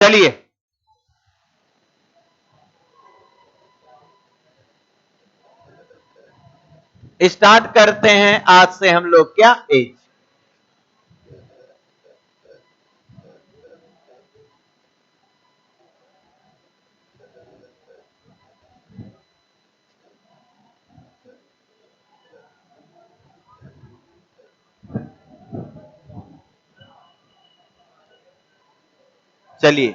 चलिए स्टार्ट करते हैं आज से हम लोग क्या एज। चलिए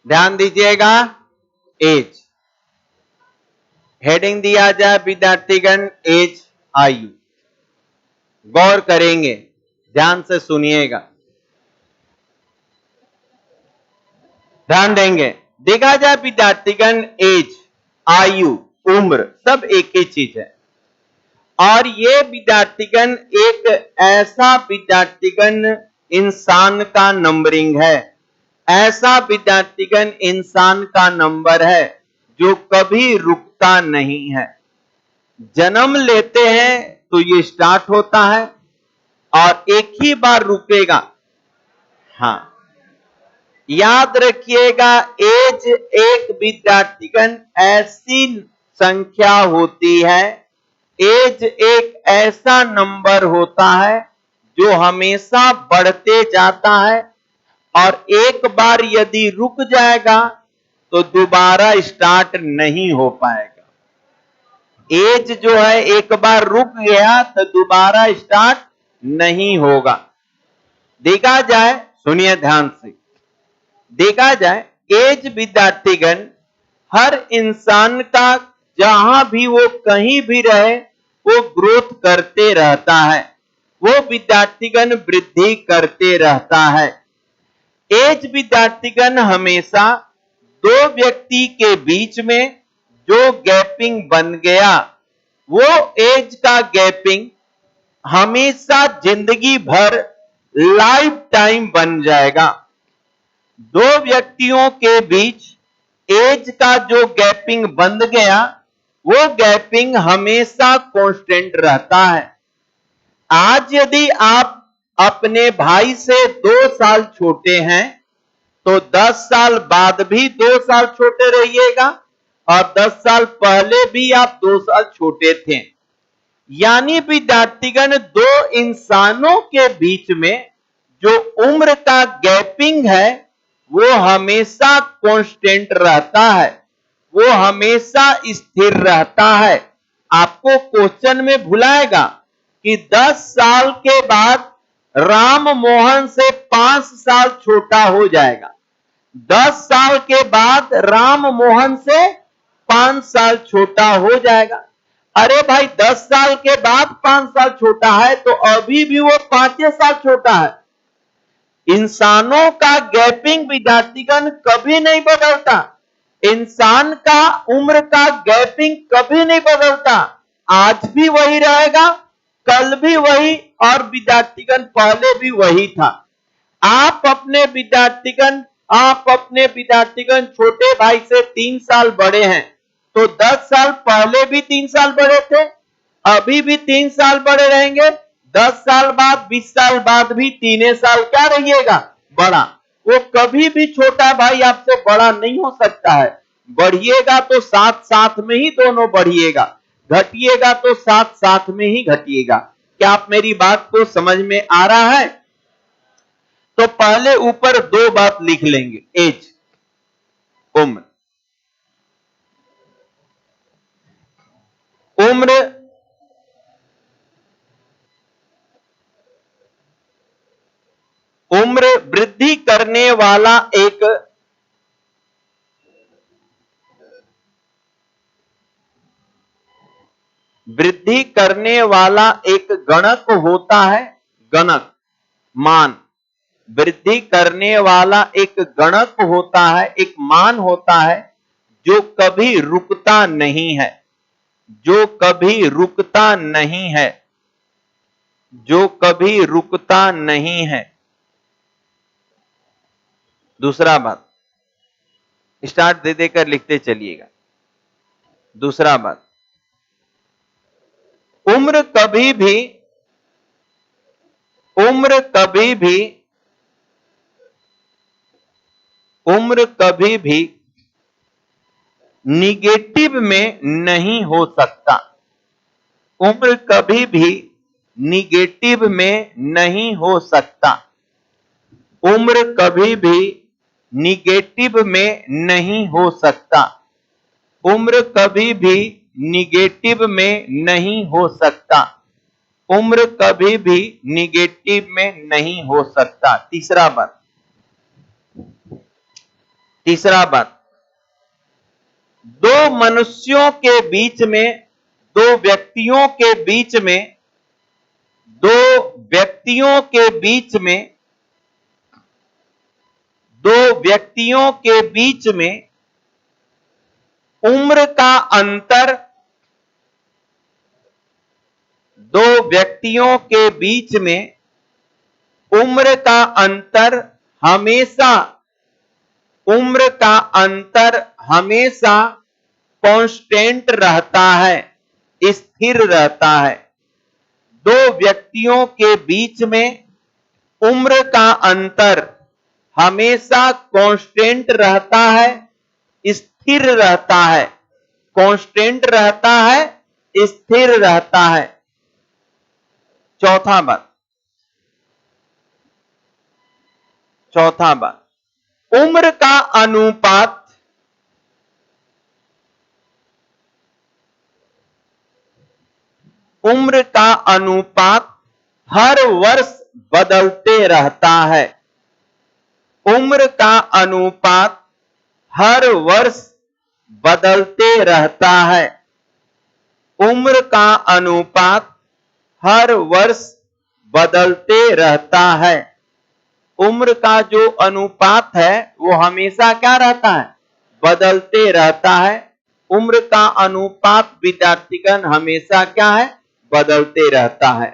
ध्यान दीजिएगा, एज हेडिंग दिया जाए विद्यार्थीगण एज आयु। गौर करेंगे, ध्यान से सुनिएगा, ध्यान देंगे। देखा जाए विद्यार्थीगण एज आयु उम्र सब एक ही चीज है। और ये विद्यार्थीगण एक ऐसा विद्यार्थीगण इंसान का नंबरिंग है, ऐसा विद्यार्थीगण इंसान का नंबर है जो कभी रुकता नहीं है। जन्म लेते हैं तो ये स्टार्ट होता है और एक ही बार रुकेगा। हाँ, याद रखिएगा, एज एक विद्यार्थीगण ऐसी संख्या होती है, एज एक ऐसा नंबर होता है जो हमेशा बढ़ते जाता है और एक बार यदि रुक जाएगा तो दोबारा स्टार्ट नहीं हो पाएगा। एज जो है एक बार रुक गया तो दोबारा स्टार्ट नहीं होगा। देखा जाए, सुनिए ध्यान से, देखा जाए एज विद्यार्थीगण हर इंसान का जहां भी वो कहीं भी रहे वो ग्रोथ करते रहता है, वो विद्यार्थीगण वृद्धि करते रहता है। एज विद्यार्थीगण हमेशा दो व्यक्ति के बीच में जो गैपिंग बन गया वो एज का गैपिंग हमेशा जिंदगी भर लाइफ टाइम बन जाएगा। दो व्यक्तियों के बीच एज का जो गैपिंग बन गया वो गैपिंग हमेशा कांस्टेंट रहता है। आज यदि आप अपने भाई से 2 साल छोटे हैं तो 10 साल बाद भी 2 साल छोटे रहिएगा और 10 साल पहले भी आप 2 साल छोटे थे। यानी विद्यार्थीगण दो इंसानों के बीच में जो उम्र का गैपिंग है वो हमेशा कांस्टेंट रहता है, वो हमेशा स्थिर रहता है। आपको क्वेश्चन में भुलाएगा कि 10 साल के बाद राम मोहन से 5 साल छोटा हो जाएगा, 10 साल के बाद राम मोहन से 5 साल छोटा हो जाएगा। अरे भाई 10 साल के बाद 5 साल छोटा है तो अभी भी वो 5 साल छोटा है। इंसानों का गैपिंग विद्यार्थीगण कभी नहीं बदलता, इंसान का उम्र का गैपिंग कभी नहीं बदलता। आज भी वही रहेगा, कल भी वही, और विद्यार्थीगण पहले भी वही था। आप अपने विद्यार्थीगण छोटे भाई से 3 साल बड़े हैं तो 10 साल पहले भी 3 साल बड़े थे, अभी भी 3 साल बड़े रहेंगे, 10 साल बाद 20 साल बाद भी 3 साल क्या रहिएगा, बड़ा। वो कभी भी छोटा भाई आपसे बड़ा नहीं हो सकता है। बढ़िएगा तो साथ साथ में ही दोनों बढ़िएगा, घटिएगा तो साथ साथ में ही घटिएगा। क्या आप मेरी बात को समझ में आ रहा है? तो पहले ऊपर 2 बात लिख लेंगे, एज उम्र। उम्र वृद्धि करने वाला एक गणक होता है, गणक मान। वृद्धि करने वाला एक गणक होता है, एक मान होता है जो कभी रुकता नहीं है, जो कभी रुकता नहीं है, जो कभी रुकता नहीं है। दूसरा बात, स्टार्ट दे देकर लिखते चलिएगा। दूसरा बात, उम्र कभी भी उम्र कभी भी निगेटिव में नहीं हो सकता। उम्र कभी भी निगेटिव में नहीं हो सकता। उम्र कभी भी निगेटिव में नहीं हो सकता। उम्र कभी भी निगेटिव में नहीं हो सकता। उम्र कभी भी निगेटिव में नहीं हो सकता। तीसरा बात, दो मनुष्यों के बीच में, दो व्यक्तियों के बीच में, दो व्यक्तियों के बीच में, दो व्यक्तियों के बीच में उम्र का अंतर, दो व्यक्तियों के बीच में उम्र का अंतर हमेशा, उम्र का अंतर हमेशा कांस्टेंट रहता है, स्थिर रहता है। दो व्यक्तियों के बीच में उम्र का अंतर हमेशा कांस्टेंट रहता है, स्थिर रहता है। कांस्टेंट रहता है, स्थिर रहता है। चौथा बात, उम्र का अनुपात, उम्र का अनुपात हर वर्ष बदलते रहता है। उम्र का अनुपात हर वर्ष बदलते रहता है। उम्र का अनुपात हर वर्ष बदलते रहता है। उम्र का जो अनुपात है वो हमेशा क्या रहता है? बदलते रहता है। उम्र का अनुपात विद्यार्थीगण हमेशा क्या है? बदलते रहता है।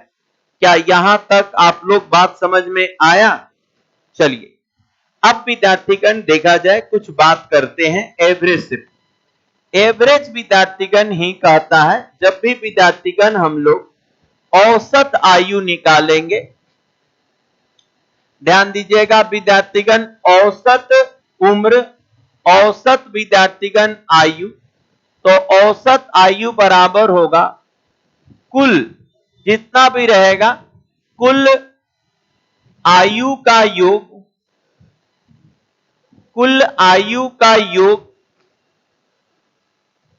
क्या यहां तक आप लोग बात समझ में आया? चलिए अब विद्यार्थीगण देखा जाए, कुछ बात करते हैं एवरेज से। एवरेज विद्यार्थीगण ही कहता है, जब भी विद्यार्थीगण हम लोग औसत आयु निकालेंगे, ध्यान दीजिएगा विद्यार्थीगण, औसत उम्र, औसत विद्यार्थीगण आयु, तो औसत आयु बराबर होगा कुल जितना भी रहेगा, कुल आयु का योग, कुल आयु का योग,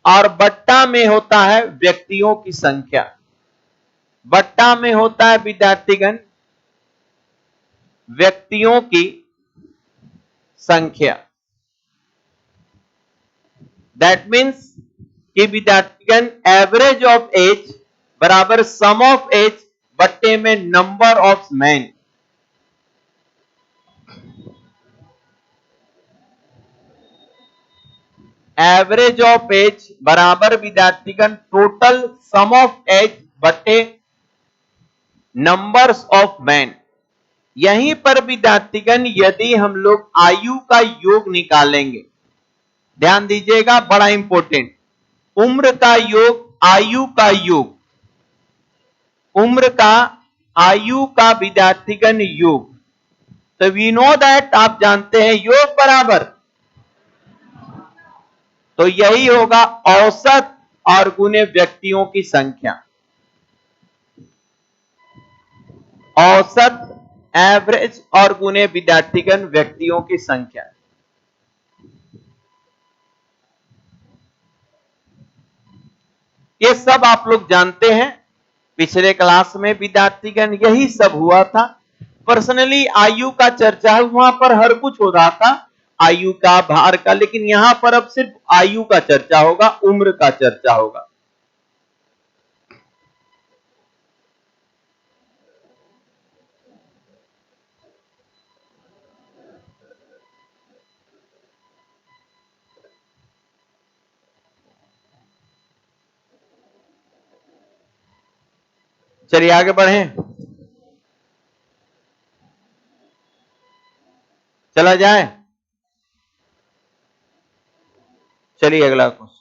और बट्टा में होता है व्यक्तियों की संख्या। बट्टा में होता है विद्यार्थीगण व्यक्तियों की संख्या। दैट मीन्स कि विद्यार्थीगण एवरेज ऑफ एज बराबर सम ऑफ एज बट्टे में number of man. Average of age बराबर विद्यार्थीगण टोटल सम ऑफ एज बट्टे नंबर्स ऑफ मैन। यहीं पर विद्यार्थीगण यदि हम लोग आयु का योग निकालेंगे, ध्यान दीजिएगा बड़ा इंपॉर्टेंट, उम्र का योग, आयु का योग, उम्र का आयु का विद्यार्थीगण योग, तो वी नो दैट, आप जानते हैं योग बराबर, तो यही होगा औसत और गुने व्यक्तियों की संख्या। औसत, एवरेज और गुने विद्यार्थीगण व्यक्तियों की संख्या। ये सब आप लोग जानते हैं, पिछले क्लास में विद्यार्थीगण यही सब हुआ था। पर्सनली आयु का चर्चा वहां पर हर कुछ हो रहा था, आयु का, भार का, लेकिन यहां पर अब सिर्फ आयु का चर्चा होगा, उम्र का चर्चा होगा। चलिए आगे बढ़ें, चला जाए। चलिए अगला क्वेश्चन।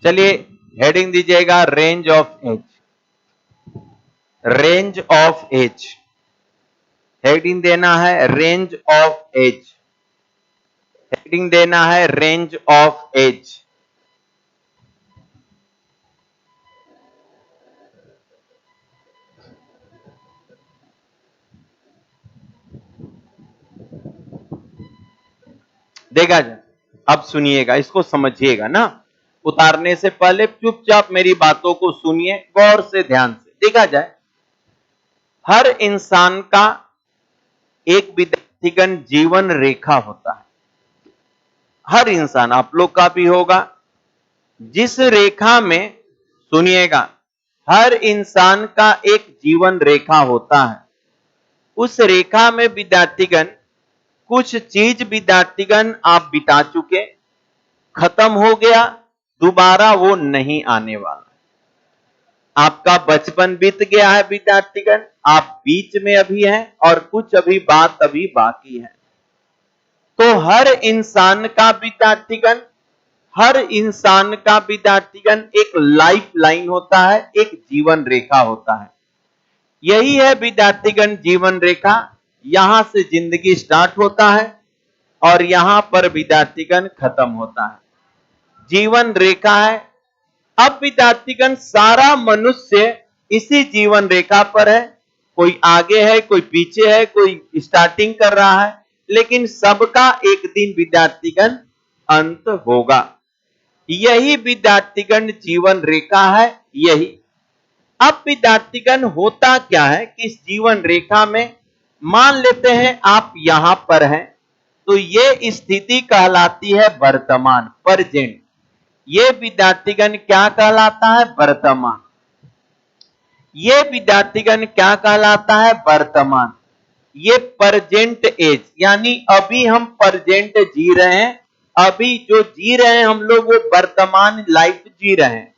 चलिए हेडिंग दीजिएगा range of age. Range of age heading देना है, रेंज ऑफ एज। हेडिंग देना है रेंज ऑफ एज। देखा जाए, अब सुनिएगा, इसको समझिएगा ना। उतारने से पहले चुपचाप मेरी बातों को सुनिए गौर से, ध्यान से। देखा जाए, हर इंसान का एक विद्यार्थीगण जीवन रेखा होता है। हर इंसान, आप लोग का भी होगा, जिस रेखा में, सुनिएगा, हर इंसान का एक जीवन रेखा होता है। उस रेखा में विद्यार्थीगण, कुछ चीज विद्यार्थीगण आप बिता चुके, खत्म हो गया, दोबारा वो नहीं आने वाला। आपका बचपन बीत गया है विद्यार्थीगण, आप बीच में अभी हैं और कुछ अभी बात अभी बाकी है। तो हर इंसान का विद्यार्थीगण, हर इंसान का विद्यार्थीगण एक लाइफ लाइन होता है, एक जीवन रेखा होता है। यही है विद्यार्थीगण जीवन रेखा। यहां से जिंदगी स्टार्ट होता है और यहां पर विद्यार्थीगण खत्म होता है, जीवन रेखा है। अब विद्यार्थीगण, सारा मनुष्य इसी जीवन रेखा पर है। कोई आगे है, कोई पीछे है, कोई स्टार्टिंग कर रहा है, लेकिन सबका एक दिन विद्यार्थीगण अंत होगा। यही विद्यार्थीगण जीवन रेखा है, यही। अब विद्यार्थीगण, होता क्या है कि इस जीवन रेखा में, मान लेते हैं आप यहां पर हैं, तो ये स्थिति कहलाती है वर्तमान, प्रेजेंट। ये विद्यार्थीगण क्या कहलाता है? वर्तमान। ये विद्यार्थीगण क्या कहलाता है? वर्तमान। ये प्रेजेंट एज, यानी अभी हम प्रेजेंट जी रहे हैं। अभी जो जी रहे हैं हम लोग, वो वर्तमान लाइफ जी रहे हैं।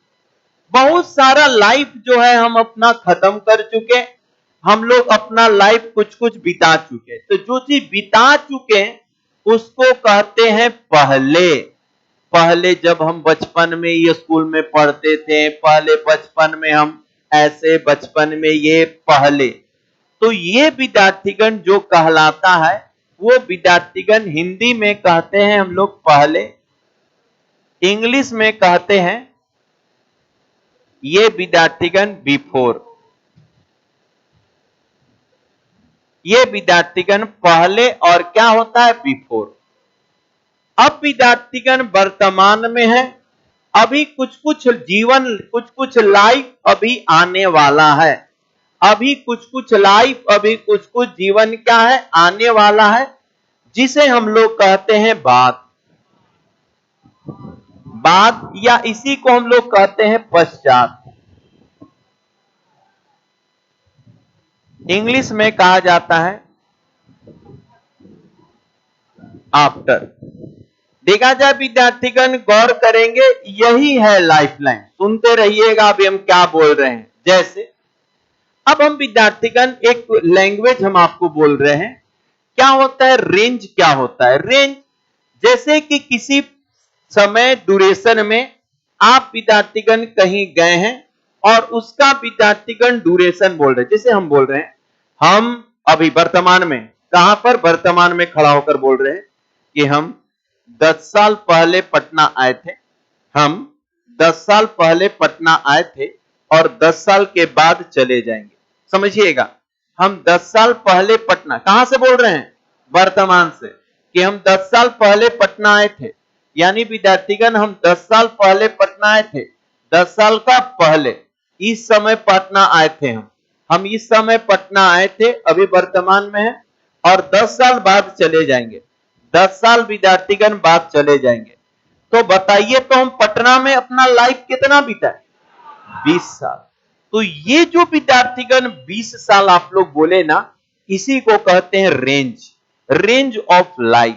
बहुत सारा लाइफ जो है हम अपना खत्म कर चुके, हम लोग अपना लाइफ कुछ कुछ बिता चुके। तो जो चीज बिता चुके उसको कहते हैं पहले। पहले जब हम बचपन में ये स्कूल में पढ़ते थे, पहले बचपन में हम ऐसे, बचपन में ये पहले। तो ये विद्यार्थीगण जो कहलाता है, वो विद्यार्थीगण हिंदी में कहते हैं हम लोग पहले, इंग्लिश में कहते हैं ये विद्यार्थीगण बिफोर। ये विद्यार्थीगण पहले और क्या होता है? बिफोर। अब विद्यार्थीगण वर्तमान में है, अभी कुछ कुछ जीवन, कुछ कुछ लाइफ अभी आने वाला है। अभी कुछ कुछ लाइफ, अभी कुछ कुछ जीवन क्या है? आने वाला है, जिसे हम लोग कहते हैं बाद। बाद, या इसी को हम लोग कहते हैं पश्चात। इंग्लिश में कहा जाता है आफ्टर। देखा जाए विद्यार्थीगण, गौर करेंगे, यही है लाइफ लाइन। सुनते रहिएगा अभी हम क्या बोल रहे हैं। जैसे अब हम विद्यार्थीगण, एक लैंग्वेज हम आपको बोल रहे हैं, क्या होता है रेंज? क्या होता है रेंज? जैसे कि किसी समय ड्यूरेशन में आप विद्यार्थीगण कहीं गए हैं और उसका विद्यार्थीगण ड्यूरेशन बोल रहे हैं। जैसे हम बोल रहे हैं, हम अभी वर्तमान में, कहां पर? वर्तमान में खड़ा होकर बोल रहे हैं कि हम 10 साल पहले पटना आए थे। हम 10 साल पहले पटना आए थे और 10 साल के बाद चले जाएंगे। समझिएगा, हम 10 साल पहले पटना, कहां से बोल रहे हैं? वर्तमान से, कि हम 10 साल पहले पटना आए थे। यानी विद्यार्थीगण, हम 10 साल पहले पटना आए थे। 10 साल का पहले, इस समय पटना आए थे हम इस समय पटना आए थे, अभी वर्तमान में है, और 10 साल बाद चले जाएंगे। 10 साल विद्यार्थीगण बाद चले जाएंगे। तो बताइए, तो हम पटना में अपना लाइफ कितना बिताए? 20 साल। तो ये जो विद्यार्थीगण 20 साल आप लोग बोले ना, इसी को कहते हैं रेंज, रेंज ऑफ लाइफ।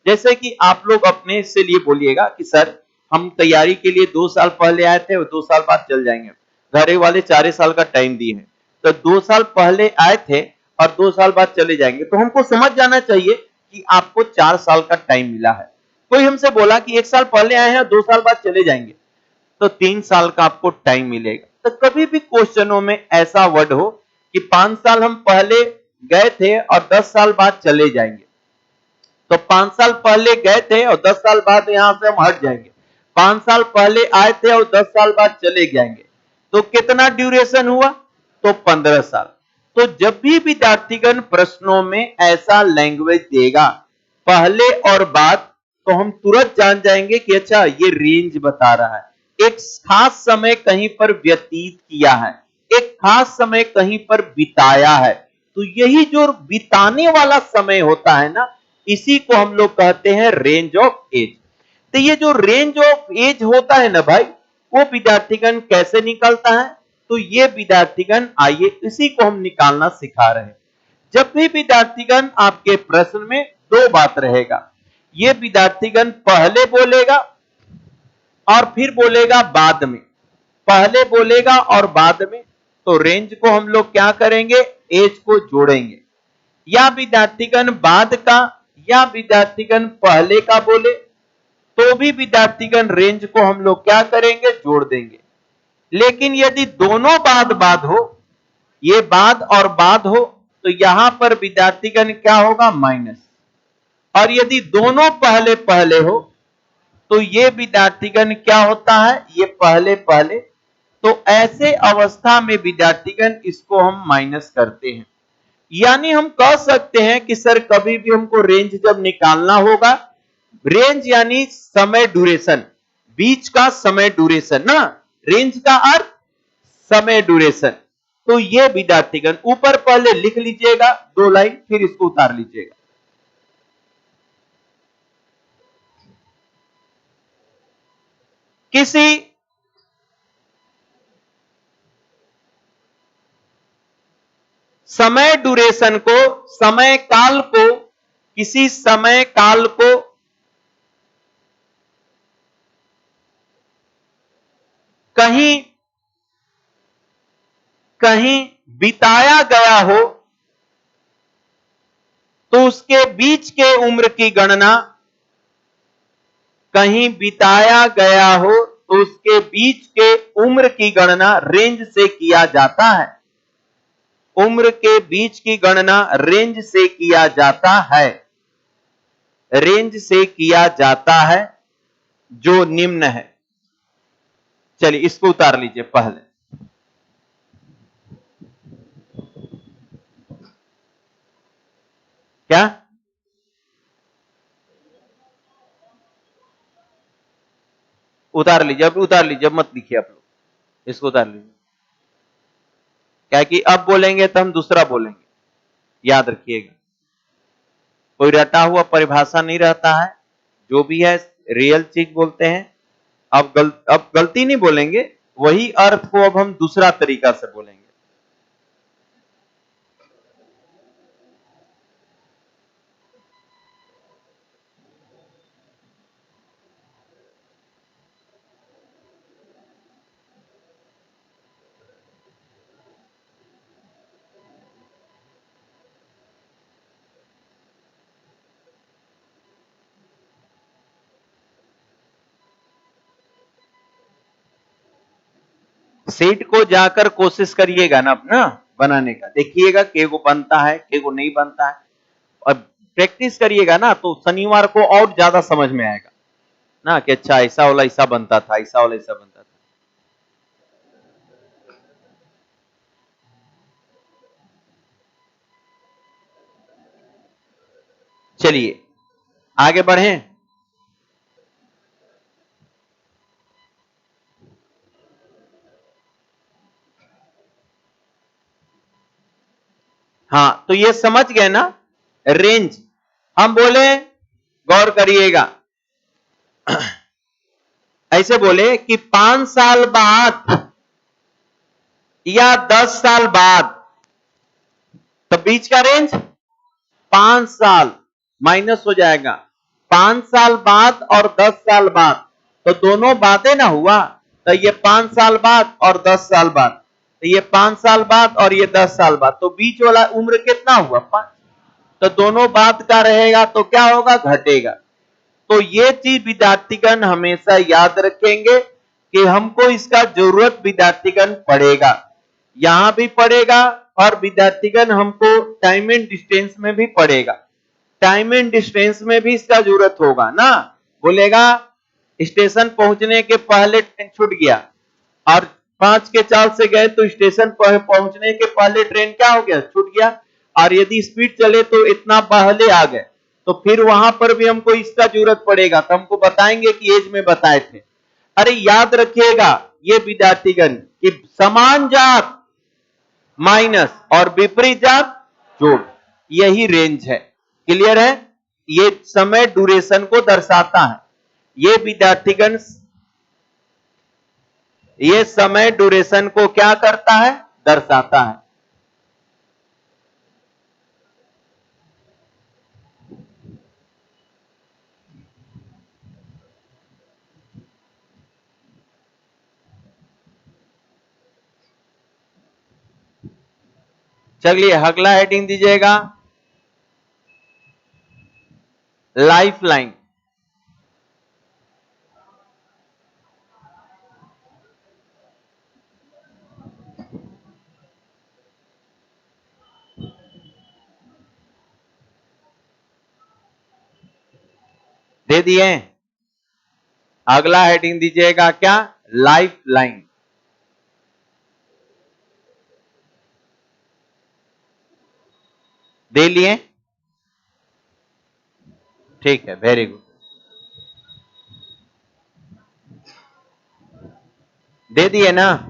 जैसे कि आप लोग अपने से लिए बोलिएगा कि सर, हम तैयारी के लिए 2 साल पहले आए थे और 2 साल बाद चल जाएंगे। घरे वाले 4 साल का टाइम दिए हैं, तो 2 साल पहले आए थे और 2 साल बाद चले जाएंगे। तो हमको समझ जाना चाहिए कि आपको 4 साल का टाइम मिला है। कोई हमसे बोला कि 1 साल पहले आए हैं, 2 साल बाद चले जाएंगे, तो 3 साल का आपको टाइम मिलेगा। तो कभी भी क्वेश्चनों में ऐसा वर्ड हो कि 5 साल हम पहले गए थे और 10 साल बाद चले जाएंगे, तो 5 साल पहले गए थे और 10 साल बाद यहां से हम हट जाएंगे, 5 साल पहले आए थे और 10 साल बाद चले जाएंगे, तो कितना ड्यूरेशन हुआ? तो 15 साल। तो जब भी विद्यार्थीगण प्रश्नों में ऐसा लैंग्वेज देगा पहले और बाद, तो हम तुरंत जान जाएंगे कि अच्छा ये रेंज बता रहा है, एक खास समय कहीं पर व्यतीत किया है, एक खास समय कहीं पर बिताया है। तो यही जो बिताने वाला समय होता है ना, इसी को हम लोग कहते हैं रेंज ऑफ एज। तो ये जो रेंज ऑफ एज होता है ना भाई, वो विद्यार्थीगण कैसे निकलता है? तो ये विद्यार्थीगण आइए इसी को हम निकालना सिखा रहे हैं। जब भी विद्यार्थीगण आपके प्रश्न में दो बात रहेगा, ये विद्यार्थीगण पहले बोलेगा और फिर बोलेगा बाद में, पहले बोलेगा और बाद में, तो रेंज को हम लोग क्या करेंगे? एज को जोड़ेंगे। या विद्यार्थीगण बाद का या विद्यार्थीगण पहले का बोले, तो भी विद्यार्थीगण रेंज को हम लोग क्या करेंगे? जोड़ देंगे। लेकिन यदि दोनों बाद बाद हो, ये बाद और बाद हो, तो यहां पर विद्यार्थीगण क्या होगा? माइनस। और यदि दोनों पहले पहले हो, तो ये विद्यार्थीगण क्या होता है? ये पहले पहले। तो ऐसे अवस्था में विद्यार्थीगण इसको हम माइनस करते हैं। यानी हम कह सकते हैं कि सर कभी भी हमको रेंज जब निकालना होगा, रेंज यानी समय ड्यूरेशन, बीच का समय ड्यूरेशन ना, रेंज का अर्थ समय ड्यूरेशन। तो ये विद्यार्थीगण ऊपर पहले लिख लीजिएगा 2 लाइन, फिर इसको उतार लीजिएगा। किसी समय ड्यूरेशन को, समय काल को, किसी समय काल को कहीं कहीं बिताया गया हो, तो उसके बीच के उम्र की गणना, कहीं बिताया गया हो तो उसके बीच के उम्र की गणना रेंज से किया जाता है। उम्र के बीच की गणना रेंज से किया जाता है, रेंज से किया जाता है, जो निम्न है। चलिए इसको उतार लीजिए पहले। क्या? उतार लीजिए, अब उतार लीजिए, अब मत लिखिए आप लोग, इसको उतार लीजिए। क्या कि अब बोलेंगे तो हम दूसरा बोलेंगे, याद रखिएगा। कोई रटा हुआ परिभाषा नहीं रहता है, जो भी है रियल चीज बोलते हैं। अब गलती नहीं बोलेंगे, वही अर्थ को अब हम दूसरा तरीका से बोलेंगे। सीट को जाकर कोशिश करिएगा ना अपना बनाने का, देखिएगा के को बनता है, के को नहीं बनता है, और प्रैक्टिस करिएगा ना, तो शनिवार को और ज्यादा समझ में आएगा ना कि अच्छा ऐसा वाला ऐसा बनता था, ऐसा वाला ऐसा बनता था। चलिए आगे बढ़े। हाँ, तो ये समझ गए ना रेंज। हम बोले, गौर करिएगा, ऐसे बोले कि 5 साल बाद या 10 साल बाद, तो बीच का रेंज 5 साल माइनस हो जाएगा, 5 साल बाद और 10 साल बाद, तो दोनों बातें ना हुआ, तो ये 5 साल बाद और 10 साल बाद, तो ये 5 साल बाद और ये 10 साल बाद, तो बीच वाला उम्र कितना हुआ? 5। तो दोनों बाद का रहेगा तो क्या होगा? घटेगा। तो ये चीज विद्यार्थीगण हमेशा याद रखेंगे कि हमको इसका जरूरत विद्यार्थीगण पड़ेगा, यहां भी पड़ेगा और विद्यार्थीगण हमको टाइम एंड डिस्टेंस में भी पड़ेगा। टाइम एंड डिस्टेंस में भी इसका जरूरत होगा ना, बोलेगा स्टेशन पहुंचने के पहले ट्रेन छूट गया और 5 के चाल से गए तो स्टेशन पहुंचने के पहले ट्रेन क्या हो गया, छूट गया। और यदि स्पीड चले तो इतना पहले आ गए, तो फिर वहां पर भी हमको इसका जरूरत पड़ेगा, तो हमको बताएंगे कि एज में बताए थे। अरे याद रखिएगा ये विद्यार्थीगण कि समान जात माइनस और विपरीत जात जोड़, यही रेंज है। क्लियर है? ये समय ड्यूरेशन को दर्शाता है। ये विद्यार्थीगण ये समय ड्यूरेशन को क्या करता है, दर्शाता है। चलिए अगला हेडिंग दीजिएगा, लाइफलाइन। दे दिए। अगला हेडिंग दीजिएगा क्या, लाइफलाइन। दे लिए? ठीक है, वेरी गुड। दे दिए ना?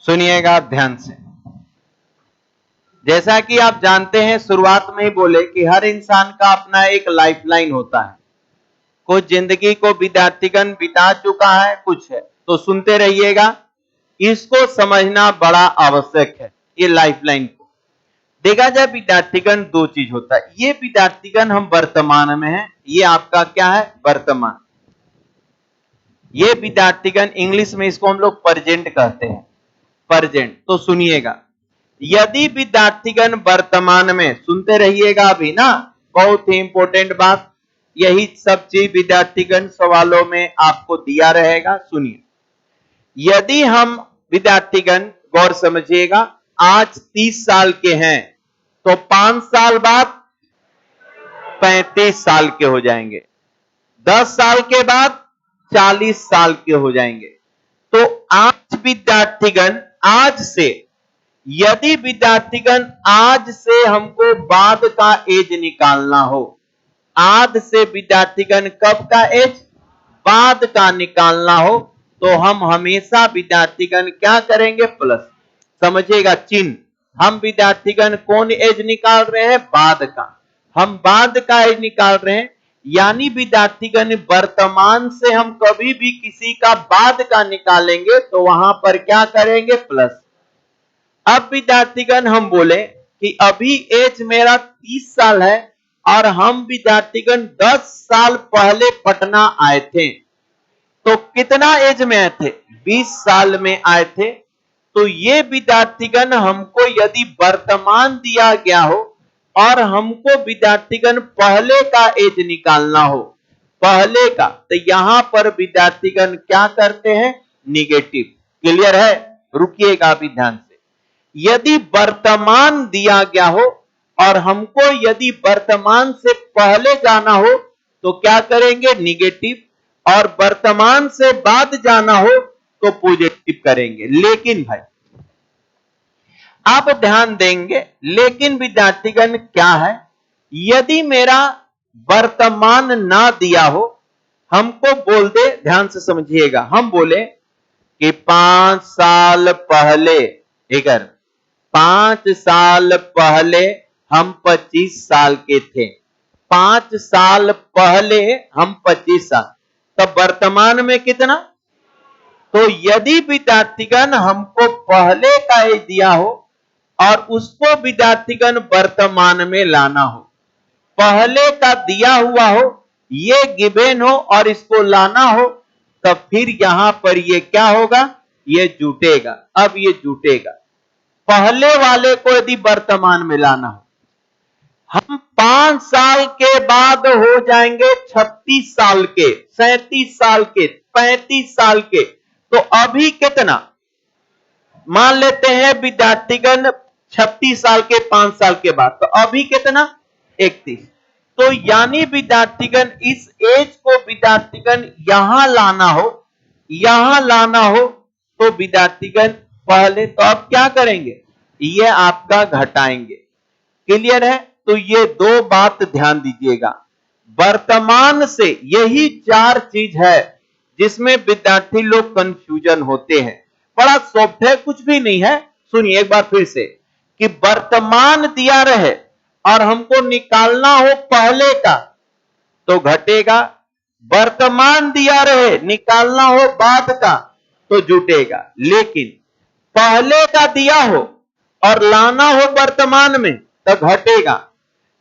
सुनिएगा ध्यान से। जैसा कि आप जानते हैं, शुरुआत में ही बोले कि हर इंसान का अपना एक लाइफलाइन होता है। कुछ जिंदगी को विद्यार्थीगण बिता चुका है, कुछ है, तो सुनते रहिएगा। इसको समझना बड़ा आवश्यक है, ये लाइफलाइन को। देखा जाए विद्यार्थीगण दो चीज होता है। ये विद्यार्थीगण हम वर्तमान में है, ये आपका क्या है, वर्तमान। ये विद्यार्थीगण इंग्लिश में इसको हम लोग प्रेजेंट कहते हैं, प्रेजेंट। तो सुनिएगा, यदि विद्यार्थीगण वर्तमान में, सुनते रहिएगा अभी ना, बहुत ही इंपॉर्टेंट बात, यही सब चीज विद्यार्थीगण सवालों में आपको दिया रहेगा। सुनिए, यदि हम विद्यार्थीगण गौर समझिएगा, आज 30 साल के हैं तो 5 साल बाद 35 साल के हो जाएंगे, 10 साल के बाद 40 साल के हो जाएंगे। तो आज विद्यार्थीगण, आज से, यदि विद्यार्थीगण आज से हमको बाद का एज निकालना हो, आज से विद्यार्थीगण कब का एज, बाद का निकालना हो, तो हम हमेशा विद्यार्थीगण क्या करेंगे, प्लस। समझिएगा चिन्ह। हम विद्यार्थीगण कौन एज निकाल रहे हैं, बाद का। हम बाद का एज निकाल रहे हैं, यानी विद्यार्थीगण वर्तमान से हम कभी भी किसी का बाद का निकालेंगे तो वहां पर क्या करेंगे, प्लस। अब विद्यार्थीगण हम बोले कि अभी एज मेरा 30 साल है और हम विद्यार्थीगण 10 साल पहले पटना आए थे, तो कितना एज में आए थे, 20 साल में आए थे। तो ये विद्यार्थीगण हमको यदि वर्तमान दिया गया हो और हमको विद्यार्थीगण पहले का एज निकालना हो, पहले का, तो यहां पर विद्यार्थीगण क्या करते हैं, निगेटिव। क्लियर है? रुकिएगा अभी ध्यान से। यदि वर्तमान दिया गया हो और हमको यदि वर्तमान से पहले जाना हो तो क्या करेंगे, निगेटिव, और वर्तमान से बाद जाना हो तो पॉजिटिव करेंगे। लेकिन भाई आप ध्यान देंगे, लेकिन विद्यार्थीगण क्या है, यदि मेरा वर्तमान ना दिया हो, हमको बोल दे, ध्यान से समझिएगा, हम बोले कि 5 साल पहले, इधर 5 साल पहले हम 25 साल के थे, 5 साल पहले हम 25 साल, तब वर्तमान में कितना। तो यदि विद्यार्थीगण हमको पहले का एज दिया हो और उसको विद्यार्थीगण वर्तमान में लाना हो, पहले का दिया हुआ हो, ये गिवन हो और इसको लाना हो, तब फिर यहां पर ये क्या होगा, ये जुटेगा। अब ये जुटेगा, पहले वाले को यदि वर्तमान में लाना हो, हम 5 साल के बाद हो जाएंगे 36 साल के, 37 साल के, 35 साल के, तो अभी कितना, मान लेते हैं विद्यार्थीगण 36 साल के 5 साल के बाद, तो अभी कितना 31। तो यानी विद्यार्थीगण इस एज को विद्यार्थीगण यहां लाना हो, यहां लाना हो, तो विद्यार्थीगण पहले तो अब क्या करेंगे, ये आपका घटाएंगे। क्लियर है? तो ये दो बात ध्यान दीजिएगा। वर्तमान से यही 4 चीज है जिसमें विद्यार्थी लोग कंफ्यूजन होते हैं। बड़ा सॉफ्ट है, कुछ भी नहीं है। सुनिए एक बार फिर से कि वर्तमान दिया रहे और हमको निकालना हो पहले का तो घटेगा, वर्तमान दिया रहे निकालना हो बाद का तो जुटेगा। लेकिन पहले का दिया हो और लाना हो वर्तमान में तो घटेगा,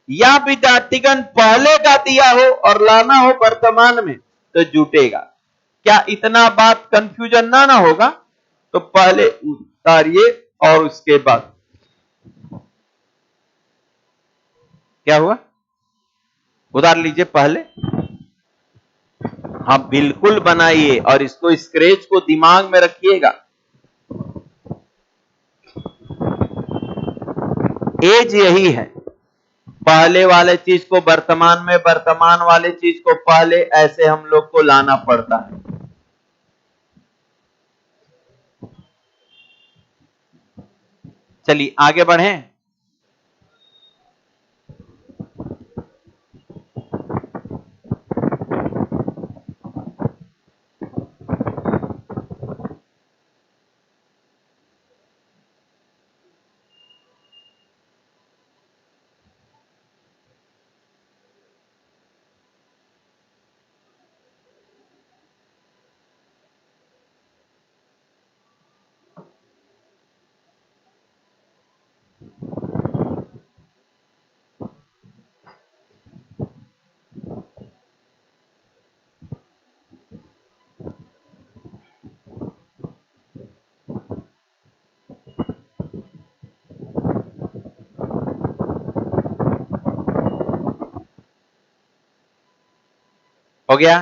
या विद्यार्थीगण पहले का दिया हो और लाना हो वर्तमान में तो जुटेगा। क्या इतना बात कंफ्यूजन ना होगा? तो पहले उतारिए और उसके बाद क्या हुआ, उतार लीजिए पहले। हाँ बिल्कुल बनाइए और इसको स्क्रैच को दिमाग में रखिएगा। एज यही है, पहले वाले चीज को वर्तमान में, वर्तमान वाले चीज को पहले, ऐसे हम लोग को लाना पड़ता है। चलिए आगे बढ़ें। हो गया?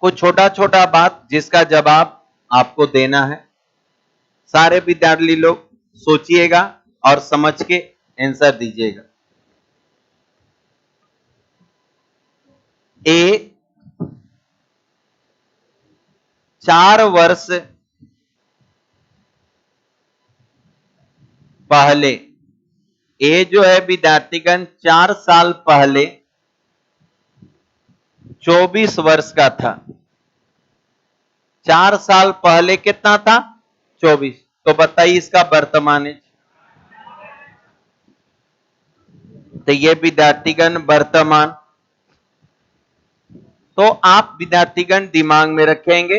कुछ छोटा छोटा बात जिसका जवाब आपको देना है। सारे विद्यार्थी लोग सोचिएगा और समझ के आंसर दीजिएगा। ए 4 वर्ष पहले, ए जो है विद्यार्थीगण 4 साल पहले 24 वर्ष का था। 4 साल पहले कितना था? 24। तो बताइए इसका वर्तमान एज। तो ये विद्यार्थीगण वर्तमान, तो आप विद्यार्थीगण दिमाग में रखेंगे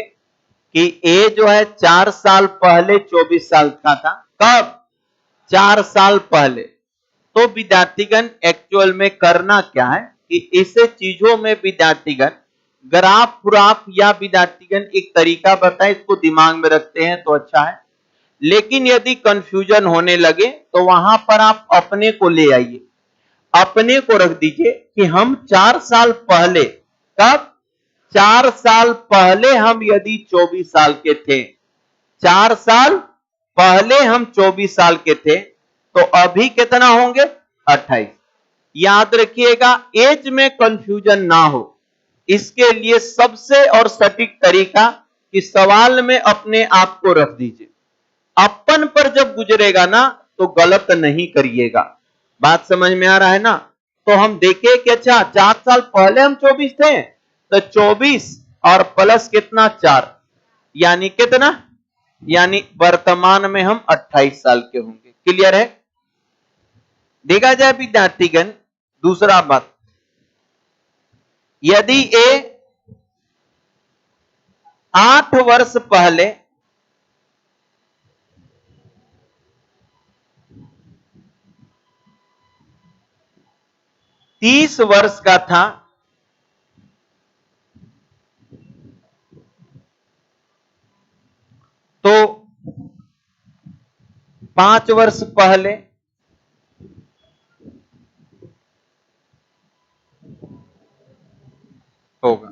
कि ए जो है 4 साल पहले 24 साल का था। कब? 4 साल पहले। तो विद्यार्थीगण एक्चुअल में करना क्या है कि इसे चीजों में विद्यार्थीगण ग्राफ या विद्यार्थीगण एक तरीका बताएं, इसको दिमाग में रखते हैं तो अच्छा है। लेकिन यदि कंफ्यूजन होने लगे तो वहां पर आप अपने को ले आइए, अपने को रख दीजिए कि हम 4 साल पहले, कब? 4 साल पहले हम यदि 24 साल के थे, 4 साल पहले हम 24 साल के थे, तो अभी कितना होंगे? 28। याद रखिएगा, एज में कंफ्यूजन ना हो, इसके लिए सबसे और सटीक तरीका कि सवाल में अपने आप को रख दीजिए। अपन पर जब गुजरेगा ना तो गलत नहीं करिएगा। बात समझ में आ रहा है ना? तो हम देखें कि अच्छा 4 साल पहले हम 24 थे, तो 24 और प्लस कितना 4, यानी कितना, यानी वर्तमान में हम 28 साल के होंगे। क्लियर है? देखा जाए विद्यार्थीगण, दूसरा बात, यदि ए 8 वर्ष पहले 30 वर्ष का था, तो 5 वर्ष पहले होगा।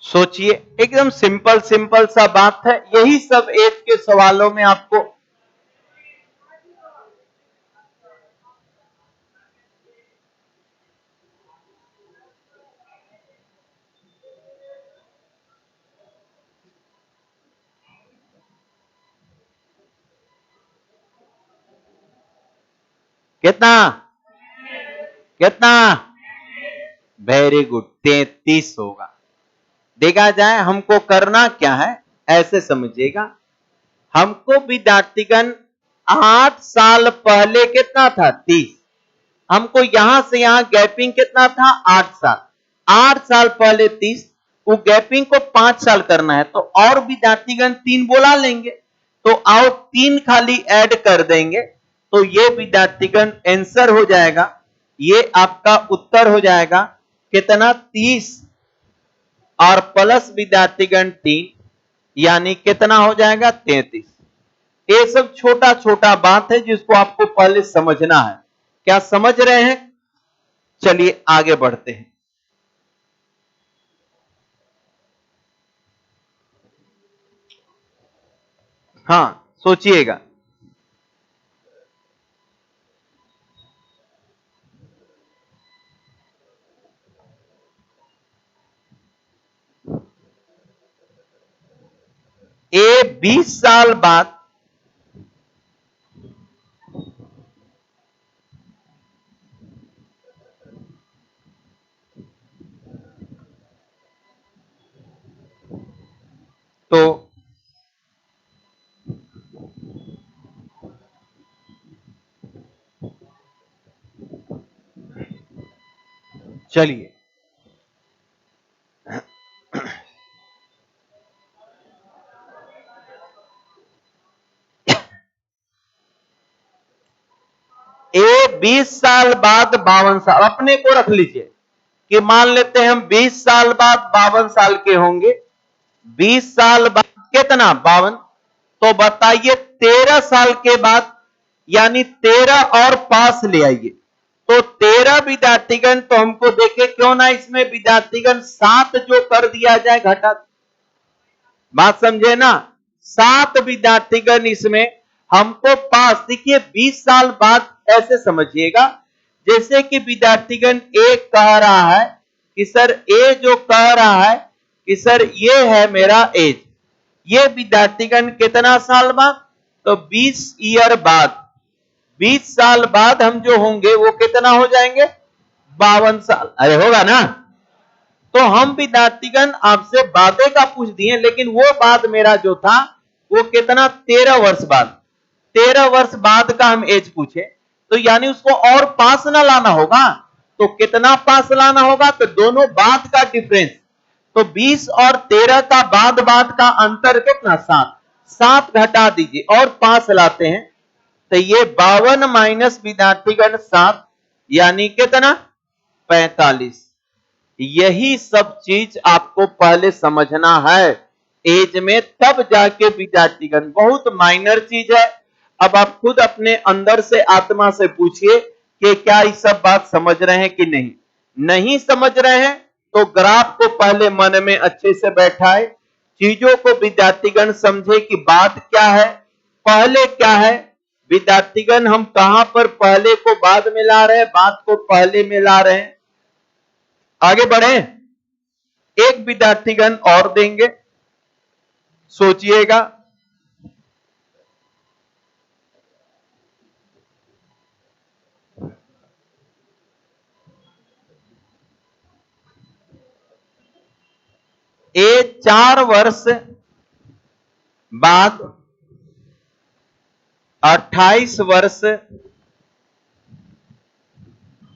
सोचिए, एकदम सिंपल सिंपल सा बात है। यही सब एज के सवालों में आपको कितना कितना वेरी गुड, 33 होगा। देखा जाए हमको करना क्या है, ऐसे समझिएगा, हमको विद्यार्थीगण 8 साल पहले कितना था, 30, हमको यहां से यहां गैपिंग कितना था, 8 साल। 8 साल पहले 30, वो गैपिंग को 5 साल करना है, तो और विद्यार्थीगण 3 बोला लेंगे, तो आओ 3 खाली ऐड कर देंगे, तो ये विद्यार्थीगण आंसर हो जाएगा, ये आपका उत्तर हो जाएगा कितना, 30 और प्लस विद्यार्थीगण 3, यानी कितना हो जाएगा, 33। ये सब छोटा छोटा बात है जिसको आपको पहले समझना है। क्या समझ रहे हैं? चलिए आगे बढ़ते हैं। हां, सोचिएगा, ये 20 साल बाद तो चलिए ये 20 साल बाद 52 साल अपने को रख लीजिए कि मान लेते हैं हम 20 साल बाद 52 साल के होंगे। 20 साल बाद कितना, 52, तो बताइए 13 साल के बाद, यानी 13 और पास ले आइए, तो 13 विद्यार्थीगण, तो हमको देखे क्यों ना इसमें विद्यार्थीगण 7 जो कर दिया जाए घटा, बात समझे ना, 7 विद्यार्थीगण इसमें हमको पास। देखिए 20 साल बाद ऐसे समझिएगा, जैसे कि विद्यार्थीगण ए कह रहा है कि सर, ए जो कह रहा है कि सर ये है मेरा एज, ये विद्यार्थीगण कितना साल बाद, तो 20 ईयर बाद, 20 साल बाद हम जो होंगे वो कितना हो जाएंगे, 52 साल। अरे होगा ना, तो हम विद्यार्थीगण आपसे बातें का पूछ दिए, लेकिन वो बाद मेरा जो था वो कितना, 13 वर्ष बाद, 13 वर्ष बाद का हम एज पूछे, तो यानी उसको और पास ना लाना होगा, तो कितना पास लाना होगा, तो दोनों बाद का डिफरेंस, तो 20 और 13 का बाद का अंतर कितना, 7, 7 घटा दीजिए और 5 लाते हैं, तो ये 52 माइनस विद्यार्थीगण 7, यानी कितना, 45। यही सब चीज आपको पहले समझना है एज में, तब जाके विद्यार्थीगण, बहुत माइनर चीज है। अब आप खुद अपने अंदर से आत्मा से पूछिए कि क्या ये सब बात समझ रहे हैं कि नहीं। नहीं समझ रहे हैं तो ग्राफ को पहले मन में अच्छे से बैठाए, चीजों को विद्यार्थीगण समझे कि बात क्या है, पहले क्या है। विद्यार्थीगण हम कहां पर पहले को बाद में ला रहे हैं, बात को पहले में ला रहे हैं। आगे बढ़े, एक विद्यार्थीगण और देंगे, सोचिएगा, ये 4 वर्ष बाद 28 वर्ष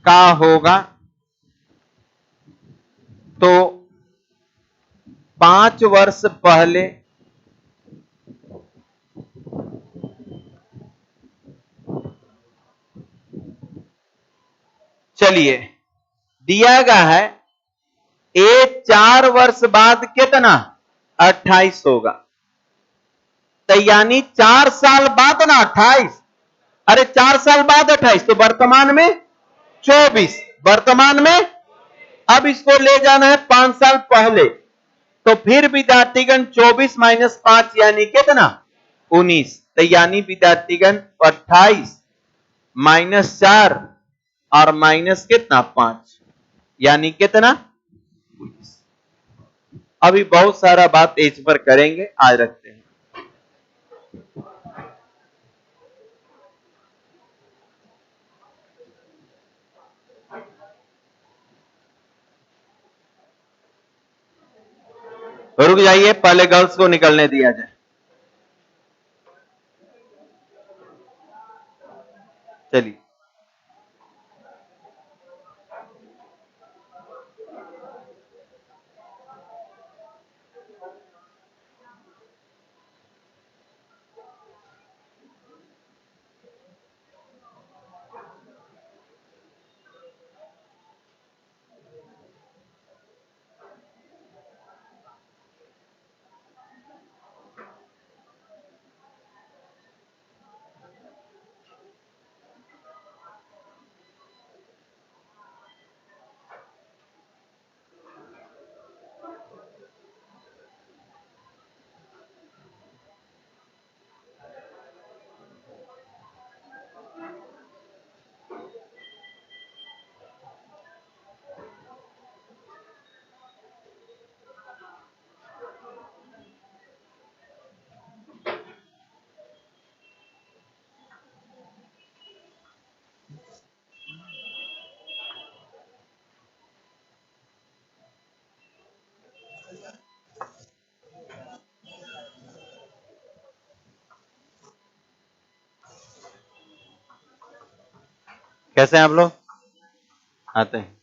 का होगा तो 5 वर्ष पहले चलिए दिया गया है ए 4 वर्ष बाद कितना 28 होगा, तो यानी 4 साल बाद ना 28, अरे 4 साल बाद 28 तो वर्तमान में 24, वर्तमान में अब इसको ले जाना है 5 साल पहले, तो फिर विद्यार्थीगण 24 माइनस 5 यानी कितना 19, तो यानी विद्यार्थीगण 28 माइनस 4 और माइनस कितना 5 यानी कितना 19। अभी बहुत सारा बात एज पर करेंगे, आज रखते हैं। रुक जाइए, पहले गर्ल्स को निकलने दिया जाए। चलिए कैसे हैं आप लोग, आते हैं।